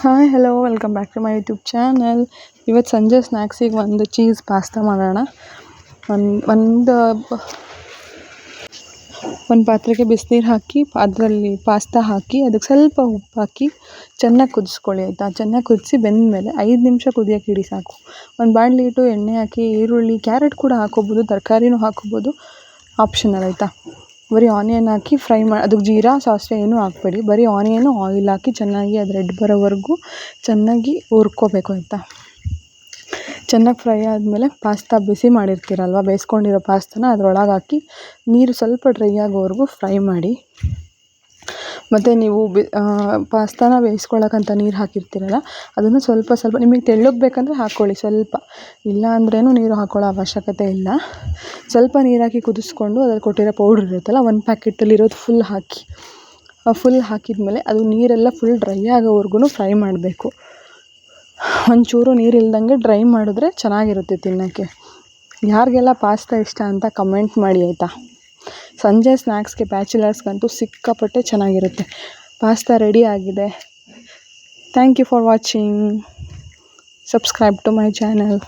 Hi hello welcome back to my YouTube channel. ಇವತ್ತು ಸಂಜೆ ಸ್ನ್ಯಾಕ್ಸಿಗೆ ಒಂದು ಚೀಸ್ ಪಾಸ್ತಾ ಮಾಡೋಣ. ಒಂದು ಪಾತ್ರೆಗೆ ಬಿಸಿನೀರು ಹಾಕಿ ಅದರಲ್ಲಿ ಪಾಸ್ತಾ ಹಾಕಿ ಅದಕ್ಕೆ ಸ್ವಲ್ಪ ಉಪ್ಪು ಹಾಕಿ ಚೆನ್ನಾಗಿ ಕುದಿಸ್ಕೊಳ್ಳಿ ಆಯಿತಾ. ಚೆನ್ನಾಗಿ ಕುದಿಸಿ ಬೆಂದಮೇಲೆ 5 ನಿಮಿಷ ಕುದಿಯೋಕೆ ಇಡಿ ಸಾಕು. ಒಂದು ಬಾಣಲಿ ಇಟ್ಟು ಎಣ್ಣೆ ಹಾಕಿ ಈರುಳ್ಳಿ ಕ್ಯಾರೆಟ್ ಕೂಡ ಹಾಕೋಬೋದು, ತರಕಾರಿನೂ ಹಾಕೋಬೋದು, ಆಪ್ಷನಲ್ ಆಯಿತಾ. ಬರೀ ಆನಿಯನ್ ಹಾಕಿ ಫ್ರೈ ಮಾಡಿ ಅದಕ್ಕೆ ಜೀರಾ ಸಾಸಿವೆ ಏನೂ ಹಾಕಬೇಡಿ. ಬರೀ ಆನಿಯನು ಆಯಿಲ್ ಹಾಕಿ ಚೆನ್ನಾಗಿ ಅದು ರೆಡ್ ಬರೋವರೆಗೂ ಚೆನ್ನಾಗಿ ಹುರ್ಕೋಬೇಕು ಆಯಿತಾ. ಚೆನ್ನಾಗಿ ಫ್ರೈ ಆದಮೇಲೆ ಪಾಸ್ತಾ ಬಿಸಿ ಮಾಡಿರ್ತೀರಲ್ವ, ಬೇಯಿಸ್ಕೊಂಡಿರೋ ಪಾಸ್ತಾನ ಅದರೊಳಗೆ ಹಾಕಿ ನೀರು ಸ್ವಲ್ಪ ಡ್ರೈ ಆಗೋವರೆಗೂ ಫ್ರೈ ಮಾಡಿ. ಮತ್ತು ನೀವು ಪಾಸ್ತಾನ ಬೇಯಿಸ್ಕೊಳ್ಳೋಕ್ಕಂತ ನೀರು ಹಾಕಿರ್ತೀರಲ್ಲ, ಅದನ್ನು ಸ್ವಲ್ಪ ನಿಮಗೆ ತೆಳ್ಳಗೆ ಬೇಕಂದರೆ ಹಾಕ್ಕೊಳ್ಳಿ ಸ್ವಲ್ಪ, ಇಲ್ಲ ಅಂದ್ರೇನು ನೀರು ಹಾಕ್ಕೊಳ್ಳೋ ಅವಶ್ಯಕತೆ ಇಲ್ಲ. ಸ್ವಲ್ಪ ನೀರು ಹಾಕಿ ಕುದಿಸ್ಕೊಂಡು ಅದ್ರಲ್ಲಿ ಕೊಟ್ಟಿರೋ ಪೌಡ್ರ್ ಇರುತ್ತಲ್ಲ, 1 ಪ್ಯಾಕೆಟಲ್ಲಿರೋದು ಫುಲ್ ಹಾಕಿದ್ಮೇಲೆ ಅದು ನೀರೆಲ್ಲ ಫುಲ್ ಡ್ರೈ ಆಗೋವರೆಗೂ ಫ್ರೈ ಮಾಡಬೇಕು. ಒಂಚೂರು ನೀರಿಲ್ದಂಗೆ ಡ್ರೈ ಮಾಡಿದ್ರೆ ಚೆನ್ನಾಗಿರುತ್ತೆ ತಿನ್ನೋಕ್ಕೆ. ಯಾರಿಗೆಲ್ಲ ಪಾಸ್ತಾ ಇಷ್ಟ ಅಂತ ಕಮೆಂಟ್ ಮಾಡಿ ಆಯಿತಾ. ಸಂಜೆ ಸ್ನ್ಯಾಕ್ಸ್ಗೆ ಬ್ಯಾಚುಲರ್ಸ್ಗಂತೂ ಸಿಕ್ಕಾಪಟ್ಟೆ ಚೆನ್ನಾಗಿರುತ್ತೆ. ಪಾಸ್ತಾ ರೆಡಿ ಆಗಿದೆ. Thank you for watching. Subscribe to my channel.